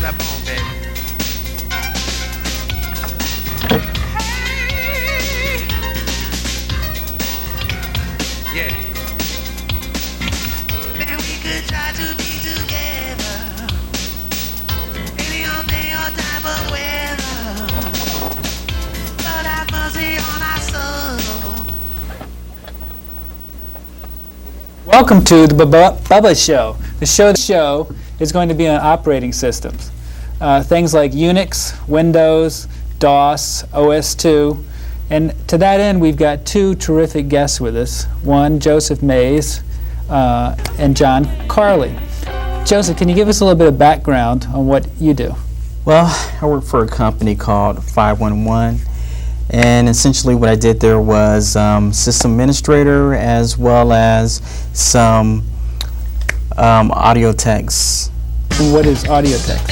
Strap on, baby. Yeah. Man, we could try to be together any old day or type of weather. Lord have mercy on our soul. Welcome to the BubbaShow. The show is going to be on operating systems. Things like Unix, Windows, DOS, OS2. And to that end, we've got two terrific guests with us. One, Joseph Mays, and John Carley. Joseph, can you give us a little bit of background on what you do? Well, I work for a company called 511, and essentially what I did there was system administrator as well as some audio techs. What is audio text?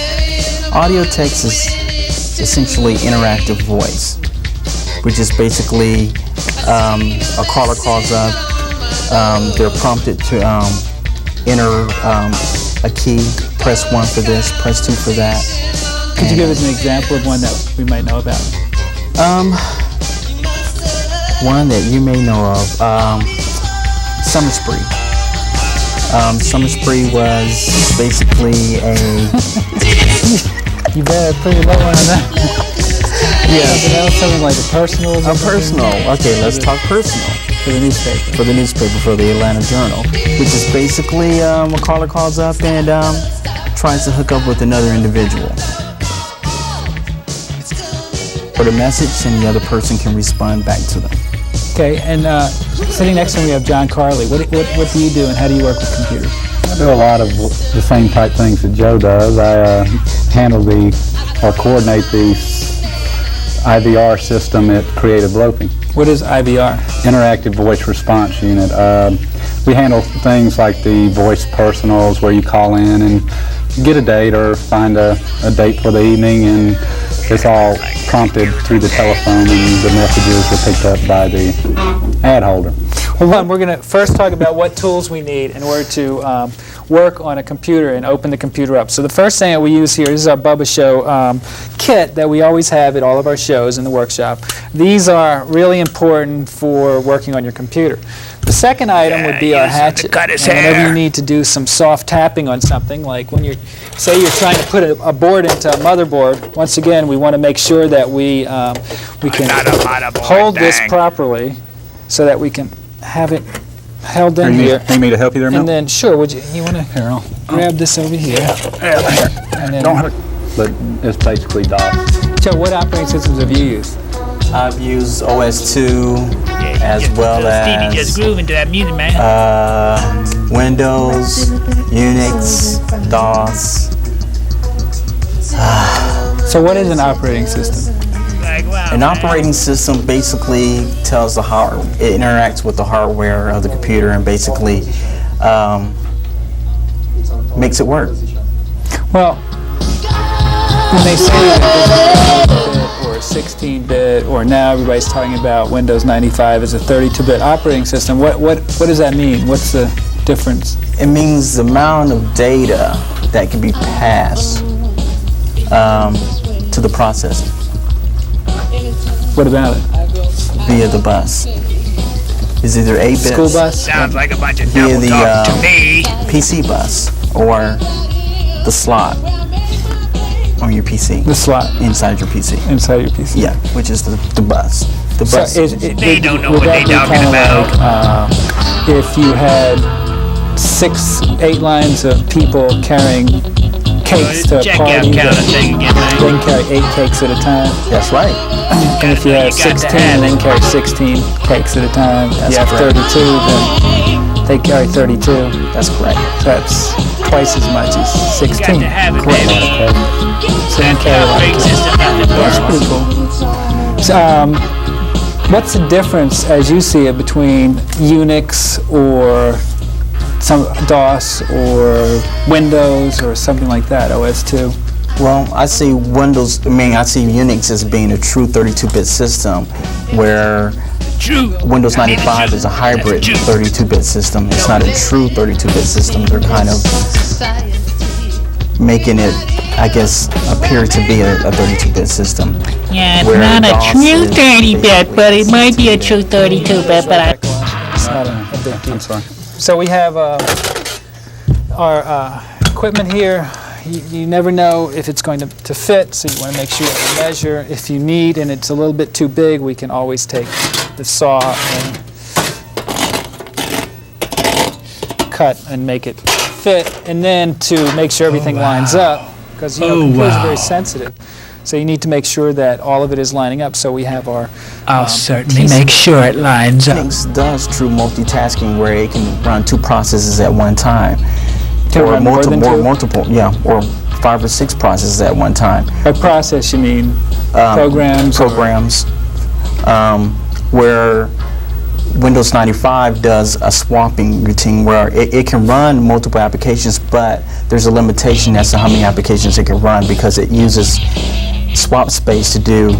Audio text is essentially interactive voice, which is basically a caller calls up, they're prompted to enter a key, press 1 for this, press 2 for that. Could you give us an example of one that we might know about? One that you may know of, Summer Spree. Summer Spree was basically a... You better put your low one on that. Yeah, something like a personal. A personal. Okay, let's talk personal. For the newspaper. For the newspaper, for the Atlanta Journal, which is basically a caller calls up and tries to hook up with another individual for the message, and the other person can respond back to them. Okay, and sitting next to me we have John Carley. What do you do and how do you work with computers? I do a lot of the same type things that Joe does. I handle or coordinate the IVR system at Creative Loafing. What is IVR? Interactive Voice Response Unit. We handle things like the voice personals where you call in and get a date or find a date for the evening, and it's all prompted through the telephone, and the messages are picked up by the ad holder. Well, we're going to first talk about what tools we need in order to work on a computer and open the computer up. So the first thing that we use here is our BubbaShow kit that we always have at all of our shows in the workshop. These are really important for working on your computer. The second item would be our hatchet. And whenever you need to do some soft tapping on something, like when you're trying to put a board into a motherboard, once again, we want to make sure that we can hold this properly so that we can have it held in here. Need me to help you there, Mel? And then, sure, would you want to, I'll grab this over here. And then, But it's basically DOS. Joe, what operating systems have you used? I've used OS2 as well as Stevie just grooving to that music, man. Windows, Unix, DOS. So what is an operating system? Like, wow, An man. operating system basically tells the hardware, it interacts with the hardware of the computer and basically makes it work. Well, when they say that this is 8-bit or 16-bit, or now everybody's talking about Windows 95 as a 32-bit operating system, what does that mean? What's the difference? It means the amount of data that can be passed to the processor What about it? via the bus. It's either 8 bits School bus? Sounds like a bunch of via double the talk to me. PC bus or the slot on your PC. The slot Inside your PC. inside your PC. Yeah, which is the bus. The So bus. They don't know would what that they be talking kinda about. Like, if you had 8 lines of people carrying cakes to a Check party, out counter thing again, they man. can carry 8 cakes at a time. That's right. And if you have You got to 16, have they it. can carry 16 cakes at a time. If That's you have correct. 32, then they carry 32. That's correct. So that's twice as much as 16. Got to have it, Correct. baby. So you carry a lot of Operating cakes. system at the That's door. pretty cool. So, what's the difference, as you see it, between Unix or some DOS or Windows or something like that, OS2? Well, I see Unix as being a true 32-bit system, where True. Windows 95 is a hybrid 32-bit system. It's not a true 32-bit system. They're kind of making it, I guess, appear to be a 32-bit system. Yeah, it's Where not a DOS true is- 30-bit, but it might be a true 32-bit, but I... It's not a big deal. I'm sorry. So we have our equipment here. You never know if it's going to fit, so you want to make sure you measure. If you need and it's a little bit too big, we can always take the saw and cut and make it fit. And then to make sure everything lines up, because computers are very sensitive. So you need to make sure that all of it is lining up. So we have our I'll certainly make sure it lines up. Linux does true multitasking where it can run 2 processes at one time. Can Or run more than two? multiple, yeah, or 5 or 6 processes at one time. By process, you mean programs? Programs, where Windows 95 does a swapping routine where it can run multiple applications, but there's a limitation as to how many applications it can run because it uses swap space to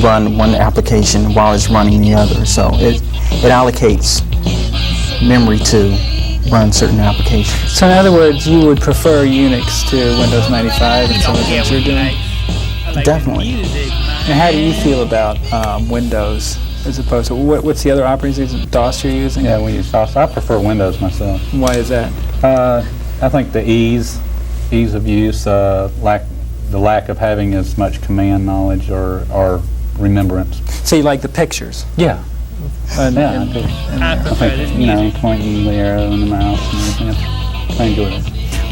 run one application while it's running the other. So it allocates memory to run certain applications. So in other words, you would prefer Unix to Windows 95 and some of the things you're doing? Definitely. And how do you feel about Windows as opposed to, what's the other operating system, DOS you're using? Yeah, we use DOS. I prefer Windows myself. Why is that? I think the ease of use, the lack of having as much command knowledge or remembrance. So you like the pictures? Yeah. And, Yeah, I do. I I prefer think, pointing the arrow and the mouse and everything. I enjoy it.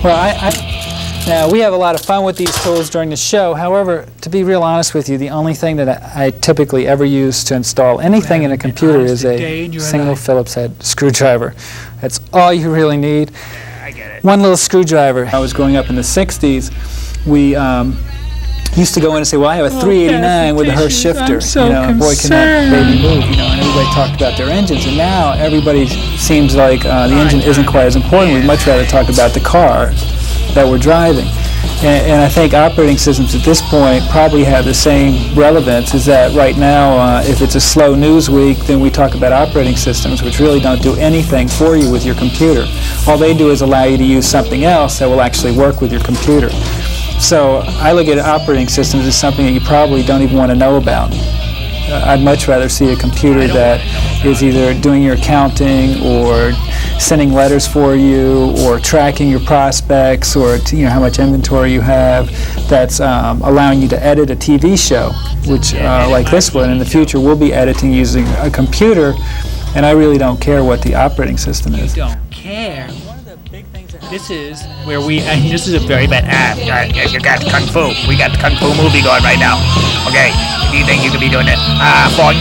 Well, now we have a lot of fun with these tools during the show. However, to be real honest with you, the only thing that I typically ever use to install anything in a computer is a single Phillips head screwdriver. That's all you really need. I get it. One little screwdriver. I was growing up in the 60s. We used to go in and say, well, I have a 389 with a Hurst shifter. Boy, can that baby move, and everybody talked about their engines. And now everybody seems like the engine isn't quite as important. We'd much rather talk about the car that we're driving. And I think operating systems at this point probably have the same relevance, is that right now, if it's a slow news week, then we talk about operating systems, which really don't do anything for you with your computer. All they do is allow you to use something else that will actually work with your computer. So I look at operating systems as something that you probably don't even want to know about. I'd much rather see a computer that is either doing your accounting or sending letters for you or tracking your prospects or how much inventory you have, that's allowing you to edit a TV show, which like this one in the future we'll be editing using a computer, and I really don't care what the operating system is. Don't care. This is where this is a very bad you got Kung Fu. We got the Kung Fu movie going right now. Okay, do you think you could be doing it?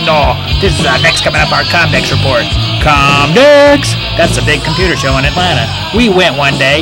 No. This is next coming up, our Comdex report. Comdex! That's a big computer show in Atlanta. We went one day.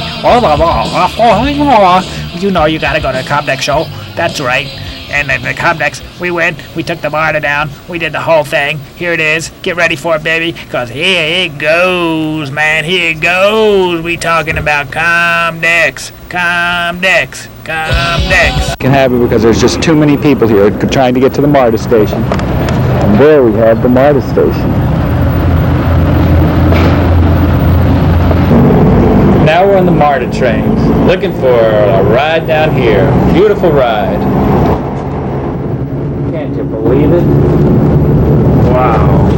You know you gotta go to the Comdex show. That's right. And at the Comdex, we went, we took the monitor down, we did the whole thing. Here it is. Get ready for it, baby, because here it goes, man. Here it goes. We talking about Comdex. Comdex. Comdex. Can have it because there's just too many people here trying to get to the MARTA station. And there we have the MARTA station. Now we're on the MARTA trains, looking for a ride down here. Beautiful ride. Can't you believe it? Wow.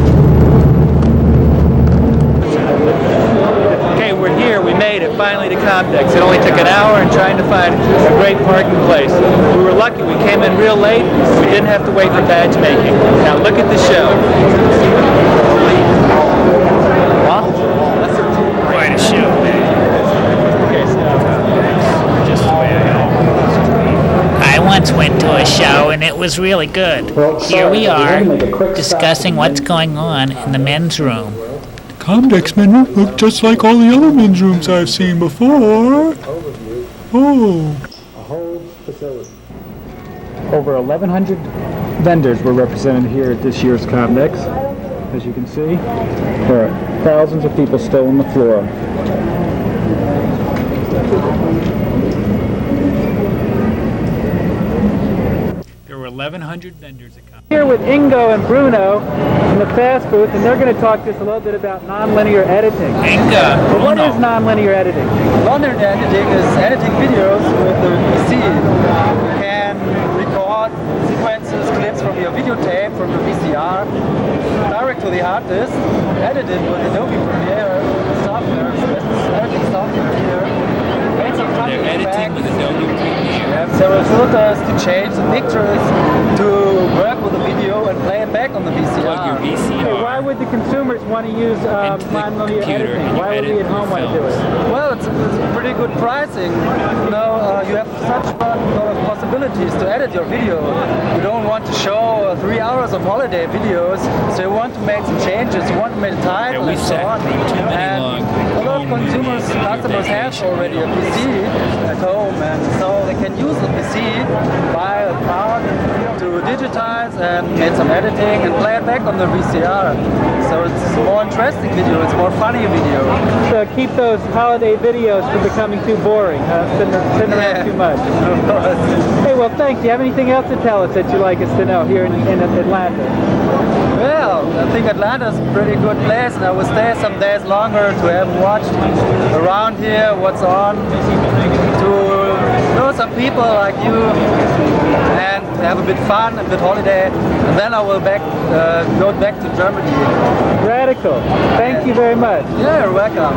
Okay, we're here. We made it finally to Comdex. It only took an hour and trying to find a great parking place. We were lucky. We came in real late. We didn't have to wait for badge making. Now look at the show. Quite a show, man. Just the way I once went to a show and it was really good. Here we are, discussing what's going on in the men's room. Comdex men room look just like all the other men's rooms I've seen before. Oh. Over 1,100 vendors were represented here at this year's Comdex. As you can see, there are thousands of people still on the floor. There were 1,100 vendors that come. Here with Ingo and Bruno in the fast booth, and they're going to talk to us a little bit about nonlinear editing. Inga, What is nonlinear editing? Nonlinear editing is editing videos with the PC. You can record sequences, clips from your videotape, from your VCR, direct to the hard disk, edit it with Adobe Premiere software, editing software here. Made some funny They're editing with Adobe Premiere. We have several filters to change the pictures, to work with the video and play it back on the VCR. Plug your VCR. Hey, why would the consumers want to use Into the nonlinear computer editing? and you Why would edit we at home your want to do it? Well, it's pretty good pricing. You know, you have such a lot of possibilities to edit your video. You don't want to show 3 hours of holiday videos, so you want to make some changes. You want to make title we and so sat on. through too many And long a lot of home consumers, movies on your customers have vacation. already a PC at home, and so they can use the PC, buy a card to digitize and make some editing and play it back on the VCR. So it's a more interesting video, it's more funny video. So keep those holiday videos from becoming too boring, sitting around too much. Of course. Hey, well, thanks. Do you have anything else to tell us that you'd like us to know here in Atlanta? Well, I think Atlanta's a pretty good place, and I will stay some days longer to have watched around here what's on, to know some people like you, and have a bit fun, a bit holiday, and then I will go back to Germany. Radical. Thank you very much. Yeah, you're welcome.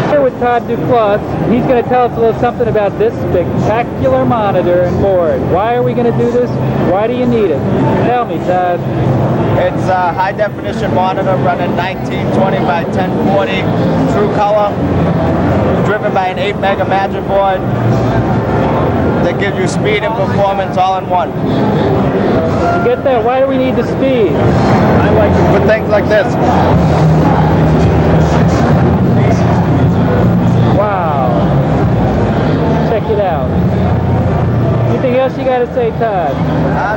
Here with Todd Duclos. He's going to tell us a little something about this spectacular monitor and board. Why are we going to do this? Why do you need it? Tell me, Todd. It's a high definition monitor running 1920 by 1040 true color, driven by an 8 mega magic board that gives you speed and performance all in one. You get that? Why do we need the speed? I like it for things like this. Wow. Check it out. Anything else you got to say, Todd?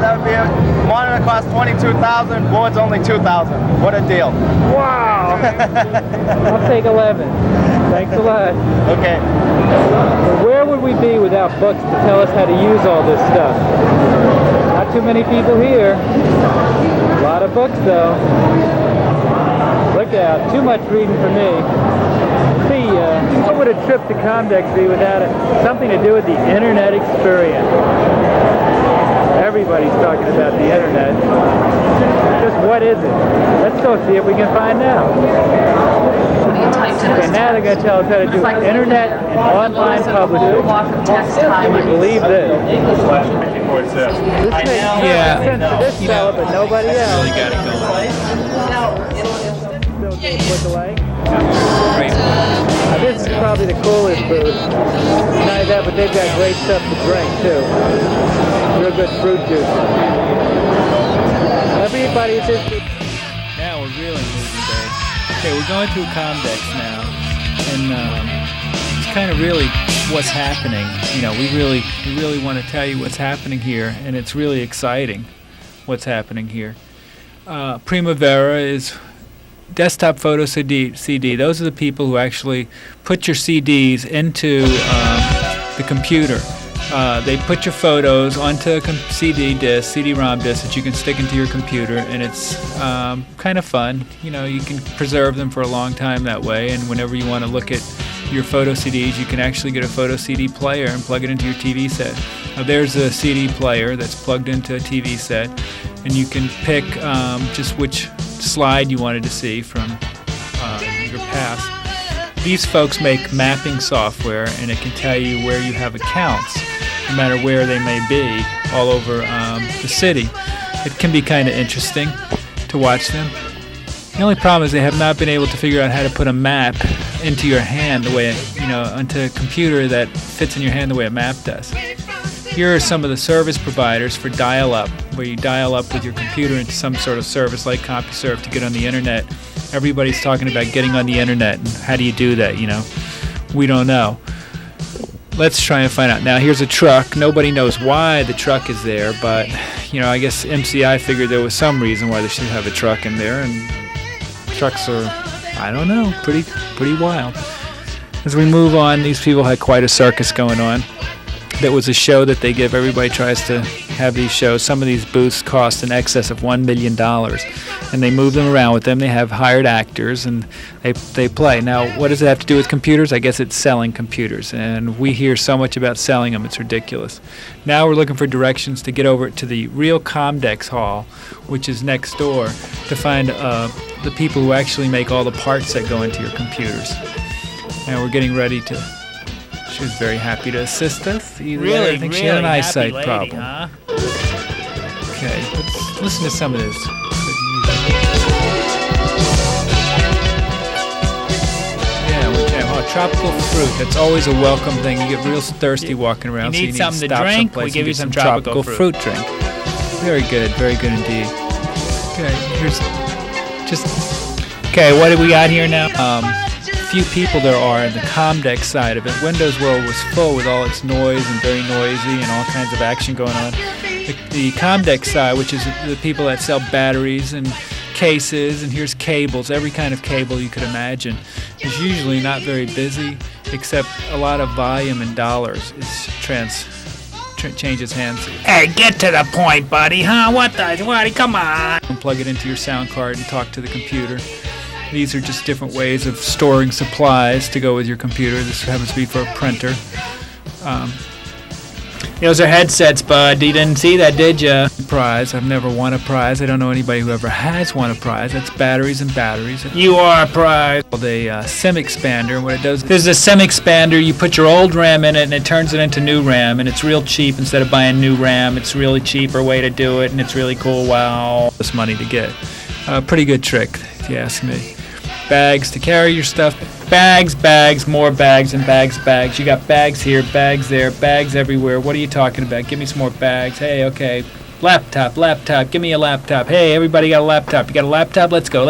That would be it. Monitor costs $22,000, board's only $2,000. What a deal. Wow. I'll take 11. Thanks a lot. Okay. Where would we be without books to tell us how to use all this stuff? Not too many people here. A lot of books, though. Look out. Too much reading for me. See, what would a trip to Comdex be without something to do with the internet experience? Everybody's talking about the internet. Just what is it? Let's go see if we can find out. Okay, now they're going to tell us how to do internet and online publishing. Can you believe this? This makes sense to this fella, but nobody else. Really got it going. Click away. Great. This is probably the coolest booth. Not only that, but they've got great stuff to drink too. Real good fruit juice. Everybody's just. Now we're really moving, babe. Okay, we're going through Comdex now, and it's kind of really what's happening. You know, we really want to tell you what's happening here, and it's really exciting what's happening here. Primavera is desktop photo CD. Those are the people who actually put your CDs into the computer. They put your photos onto a CD-ROM disc that you can stick into your computer, and it's kind of fun. You know, you can preserve them for a long time that way, and whenever you want to look at your photo CDs, you can actually get a photo CD player and plug it into your TV set. Now, there's a CD player that's plugged into a TV set, and you can pick just which slide you wanted to see from your past. These folks make mapping software, and it can tell you where you have accounts, no matter where they may be, all over the city. It can be kind of interesting to watch them. The only problem is they have not been able to figure out how to put a map into your hand the way, onto a computer that fits in your hand the way a map does. Here are some of the service providers for dial-up, where you dial up with your computer into some sort of service like CompuServe to get on the internet. Everybody's talking about getting on the internet, and how do you do that, We don't know. Let's try and find out. Now, here's a truck. Nobody knows why the truck is there, but, I guess MCI figured there was some reason why they should have a truck in there, and trucks are, I don't know, pretty wild. As we move on, these people had quite a circus going on. That was a show that they give. Everybody tries to have these shows. Some of these booths cost in excess of $1 million, and they move them around with them. They have hired actors, and they play. Now, what does it have to do with computers? I guess it's selling computers, and we hear so much about selling them, it's ridiculous. Now we're looking for directions to get over to the real Comdex Hall, which is next door, to find the people who actually make all the parts that go into your computers. And we're getting ready to... She was very happy to assist us. I think she had an eyesight problem. Huh? Okay, let's listen to some of this. Yeah, tropical fruit. That's always a welcome thing. You get real thirsty walking around. You need so something to to drink? someplace We give and you get some tropical fruit drink. Very good indeed. Okay, here's just... Okay, what do we got here now? Few people there are in the Comdex side of it. Windows World was full with all its noise and very noisy and all kinds of action going on. The Comdex side, which is the people that sell batteries and cases, and here's cables, every kind of cable you could imagine, is usually not very busy, except a lot of volume and dollars is changes hands. Hey, get to the point, buddy, huh? What, come on. Plug it into your sound card and talk to the computer. These are just different ways of storing supplies to go with your computer. This happens to be for a printer. Those are headsets, bud. You didn't see that, did ya? Prize. I've never won a prize. I don't know anybody who ever has won a prize. That's batteries and batteries. You are a prize. Called a SIM expander. What it does... There's a SIM expander. You put your old RAM in it, and it turns it into new RAM, and it's real cheap. Instead of buying new RAM, it's really cheaper way to do it, and it's really cool. Wow. This money to get. Pretty good trick, if you ask me. Bags to carry your stuff. Bags, more bags, and bags. You got bags here, bags there, bags everywhere. What are you talking about? Give me some more bags. Hey, okay. Laptop. Give me a laptop. Hey, everybody got a laptop. You got a laptop? Let's go.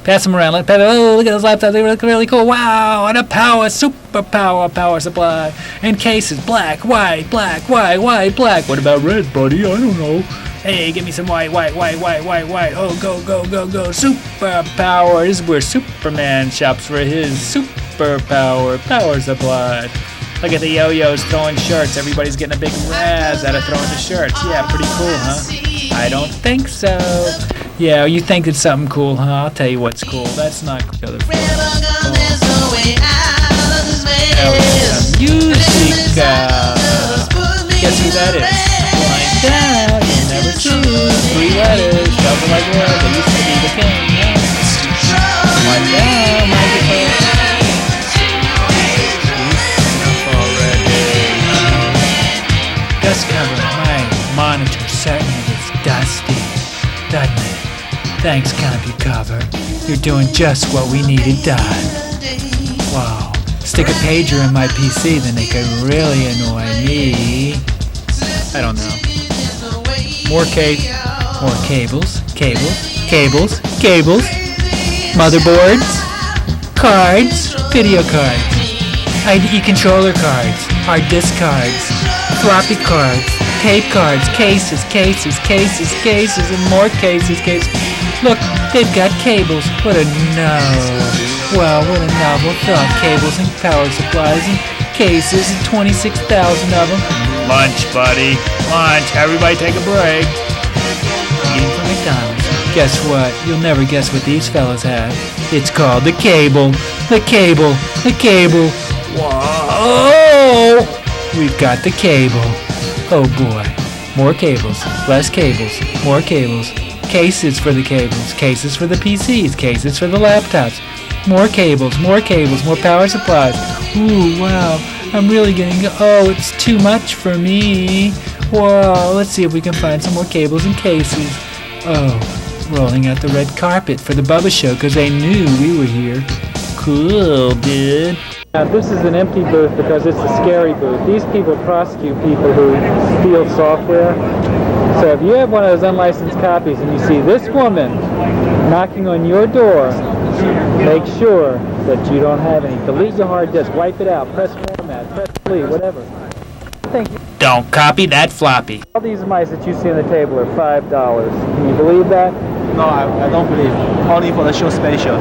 Pass them around. Oh, look at those laptops. They look really cool. Wow, and a super power supply. And cases, black. What about red, buddy? I don't know. Hey, give me some white. Oh, go. Super power. This is where Superman shops for his super power supply. Look at the yo-yos throwing shirts. Everybody's getting a big razz out of throwing the shirts. Yeah, pretty cool, huh? I don't think so. Yeah, you think it's something cool, huh? I'll tell you what's cool. That's not cool. Music. Guess who that is? Like that. You never see. 3 letters. Double like what? They used to be the king. Like that. Microphone. Dust cover. My monitor certainly is dusty, doesn't it? Thanks, CompuCover. You're doing just what we needed done. Wow. Stick a pager in my PC, then they could really annoy me. I don't know. More cables. Motherboards. Cards. Video cards. ID controller cards. Hard disk cards. Floppy cards. Tape cards. Cases, and more cases. Look, they've got cables. What a novel thought. Cables and power supplies and cases and 26,000 of them. Lunch, buddy. Lunch. Everybody take a break. Eating from McDonald's. Guess what? You'll never guess what these fellas have. It's called the cable. The cable. Whoa! We've got the cable. Oh boy. More cables. Less cables. More cables. Cases for the cables. Cases for the PCs. Cases for the laptops. More cables. More power supplies. Ooh, wow. I'm really getting... Oh, it's too much for me. Whoa, let's see if we can find some more cables and cases. Oh, rolling out the red carpet for the BubbaShow because they knew we were here. Cool, dude. Now, this is an empty booth because it's a scary booth. These people prosecute people who steal software. So if you have one of those unlicensed copies and you see this woman knocking on your door, make sure that you don't have any. Delete your hard disk, wipe it out, press format, press delete, whatever. Thank you. Don't copy that floppy. All these mice that you see on the table are $5. Can you believe that? No, I don't believe. Only for the show special.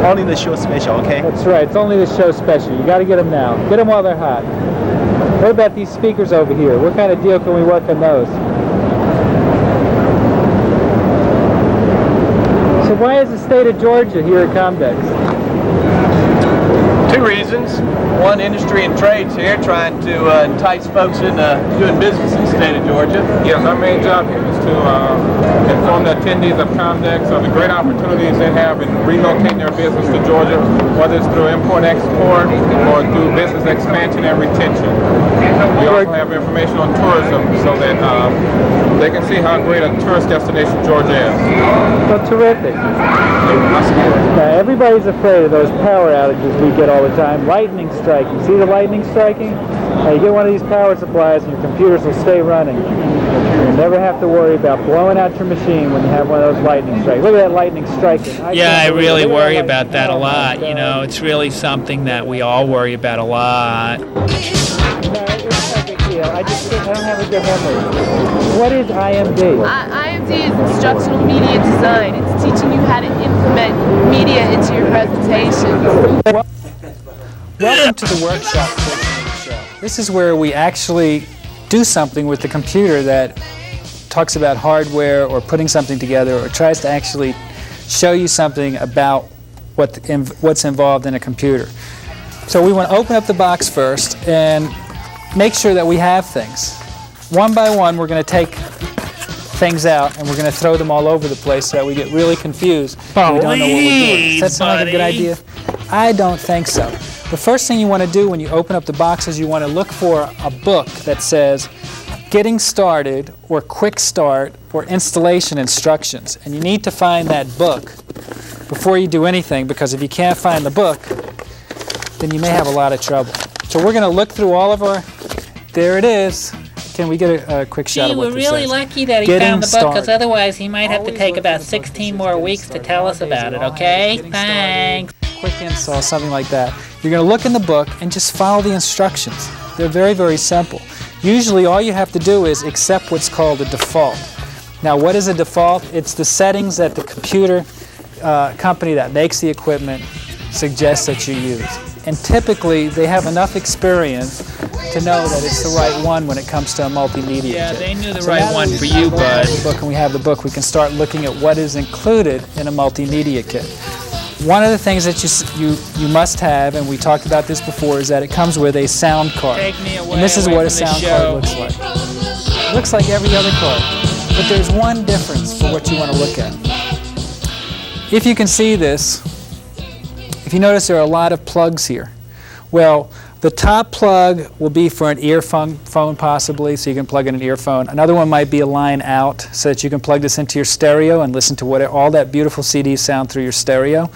Only the show special, okay? That's right. It's only the show special. You got to get them now. Get them while they're hot. What about these speakers over here? What kind of deal can we work on those? So why is the state of Georgia here at Comdex? Two reasons. One, industry and trades here, trying to entice folks into doing business in the state of Georgia. Yes, our main job here is to inform the attendees of Comdex of the great opportunities they have in relocating their business to Georgia, whether it's through import-export or through business expansion and retention. We also have information on tourism so that they can see how great a tourist destination Georgia is. Well, terrific. Now, everybody's afraid of those power outages we get all the time. Lightning striking. See the lightning striking? Now, you get one of these power supplies and your computers will stay running. You'll never have to worry about blowing out your machine when you have one of those lightning strikes. Look at that lightning striking. I really worry about that a lot. You know, it's really something that we all worry about a lot. No, it's no big deal. I don't have a good memory. What is IMD? IMD is Instructional Media Design. It's teaching you how to implement media into your presentations. Welcome to the workshop portion of the show. This is where we actually do something with the computer that talks about hardware or putting something together or tries to actually show you something about what's involved in a computer. So we want to open up the box first and make sure that we have things. One by one, we're going to take things out and we're going to throw them all over the place so that we get really confused and we don't know what we're doing. Does that sound like a good idea? I don't think so. The first thing you want to do when you open up the box is you want to look for a book that says Getting Started or Quick Start or Installation Instructions. And you need to find that book before you do anything, because if you can't find the book, then you may have a lot of trouble. So we're going to look through all of our... There it is. Can we get a quick shot of what we're this really says? lucky that he Getting found the book, because started. otherwise he might have to take about 16 more weeks to tell us about it, okay? Thanks. Quick install, something like that. You're going to look in the book and just follow the instructions. They're very, very simple. Usually all you have to do is accept what's called a default. Now, what is a default? It's the settings that the computer company that makes the equipment suggests that you use. And typically, they have enough experience to know that it's the right one when it comes to a multimedia Yeah, kit. they knew the So right now that one we've for you, bud. the book and we have the book, we can start looking at what is included in a multimedia kit. One of the things that you must have, and we talked about this before, is that it comes with a sound card. Take me away, And this is away what a from the sound show. card looks like. It looks like every other card, but there's one difference for what you want to look at. If you can see this, if you notice there are a lot of plugs here. Well, the top plug will be for an earphone possibly, so you can plug in an earphone. Another one might be a line out, so that you can plug this into your stereo and listen to all that beautiful CD sound through your stereo.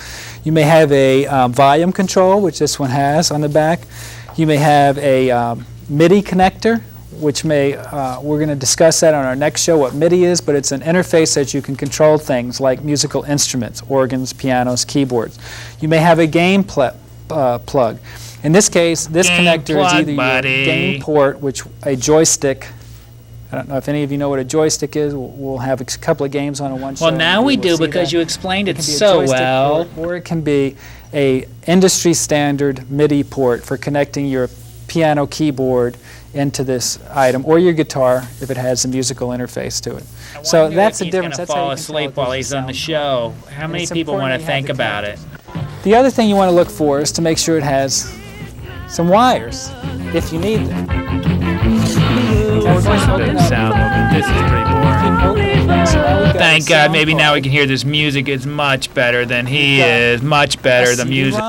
You may have a volume control, which this one has on the back. You may have a MIDI connector, which we're going to discuss that on our next show, what MIDI is, but it's an interface that you can control things like musical instruments, organs, pianos, keyboards. You may have a game plug. In this case, this Game connector plug, is either buddy. your game port, which a joystick. I don't know if any of you know what a joystick is. We'll have a couple of games on one show. Well, now we We'll do see because that. you explained it can be a so joystick well. port, or it can be a industry standard MIDI port for connecting your piano keyboard into this item, or your guitar if it has a musical interface to it. So Wonder that's if the he's difference. gonna That's how fall you can tell asleep if while there's he's a on the sound show. How And many it's people want important to you have think the about it? The other thing you want to look for is to make sure it has some wires, if you need them. This is pretty boring. Thank God, maybe now we can hear this music. It's much better than he is. Much better, the music.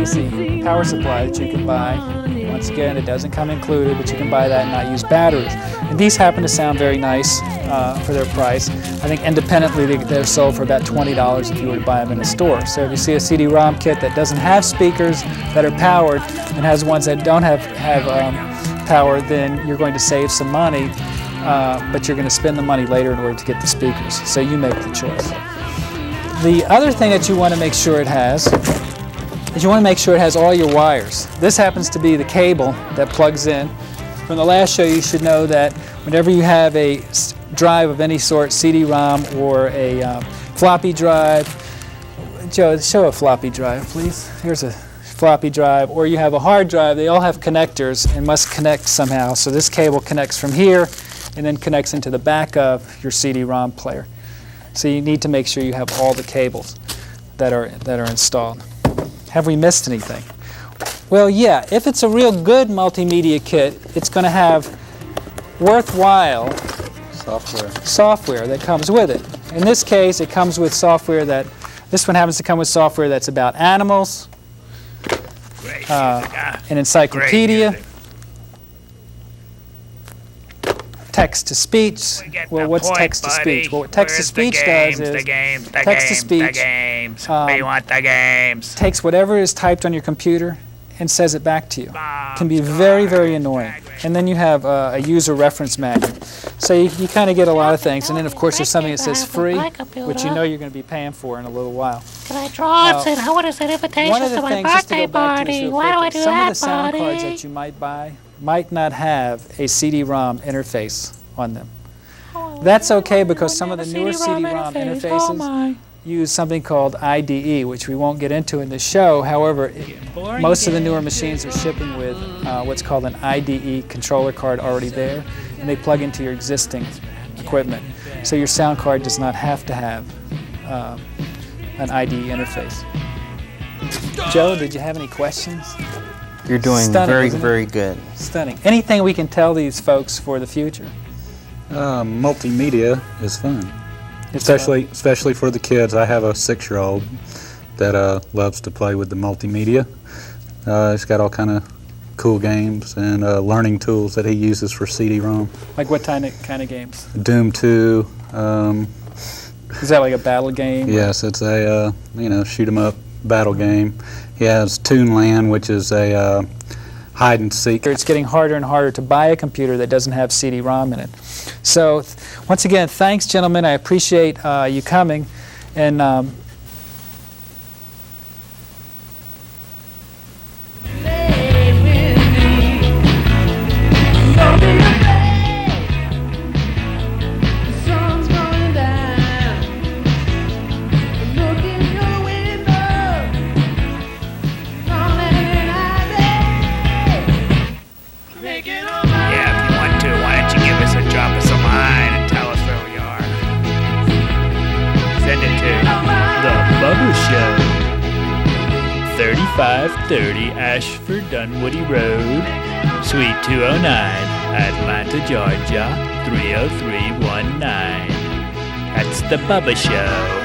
DC power supply that you can buy. Once again, it doesn't come included, but you can buy that and not use batteries. And these happen to sound very nice for their price. I think independently they're sold for about $20 if you were to buy them in a store. So if you see a CD-ROM kit that doesn't have speakers that are powered and has ones that don't have power, then you're going to save some money, but you're going to spend the money later in order to get the speakers. So you make the choice. The other thing that you want to make sure it has is you want to make sure it has all your wires. This happens to be the cable that plugs in. From the last show, you should know that whenever you have a drive of any sort, CD-ROM or a floppy drive, Joe, show a floppy drive, please. Here's a floppy drive, or you have a hard drive, they all have connectors and must connect somehow. So this cable connects from here and then connects into the back of your CD-ROM player. So you need to make sure you have all the cables that are installed. Have we missed anything? Well, yeah, if it's a real good multimedia kit, it's going to have worthwhile software that comes with it. In this case, it comes with software this one happens to come with software that's about animals, an encyclopedia, text-to-speech. Well, what's text-to-speech? Well, what text-to-speech does is text-to-speech takes whatever is typed on your computer and says it back to you. It can be very, very annoying. And then you have a user reference manual. So you kind of get a lot of things. And then, of course, there's something that says free, which you know you're going to be paying for in a little while. Can I draw and I want to send invitations to my birthday party? Why do I do some that, of the sound cards that you might buy might not have a CD-ROM interface on them. That's okay because some of the newer CD-ROM interfaces use something called IDE, which we won't get into in this show. However, most of the newer machines are shipping with what's called an IDE controller card already there, and they plug into your existing equipment. So your sound card does not have to have an IDE interface. Joe, did you have any questions? You're doing very, very good. Stunning. Anything we can tell these folks for the future? Multimedia is fun. Especially for the kids. I have a 6-year-old that loves to play with the multimedia. He's got all kind of cool games and learning tools that he uses for CD-ROM. Like what kind of games? Doom 2. Is that like a battle game? Yes, it's a shoot 'em up battle game. He has Toonland, which is a hide and seek. It's getting harder and harder to buy a computer that doesn't have CD-ROM in it. So once again, thanks, gentlemen. I appreciate you coming. And BubbaShow, 3530 Ashford Dunwoody Road, Suite 209, Atlanta, Georgia, 30319. That's the BubbaShow.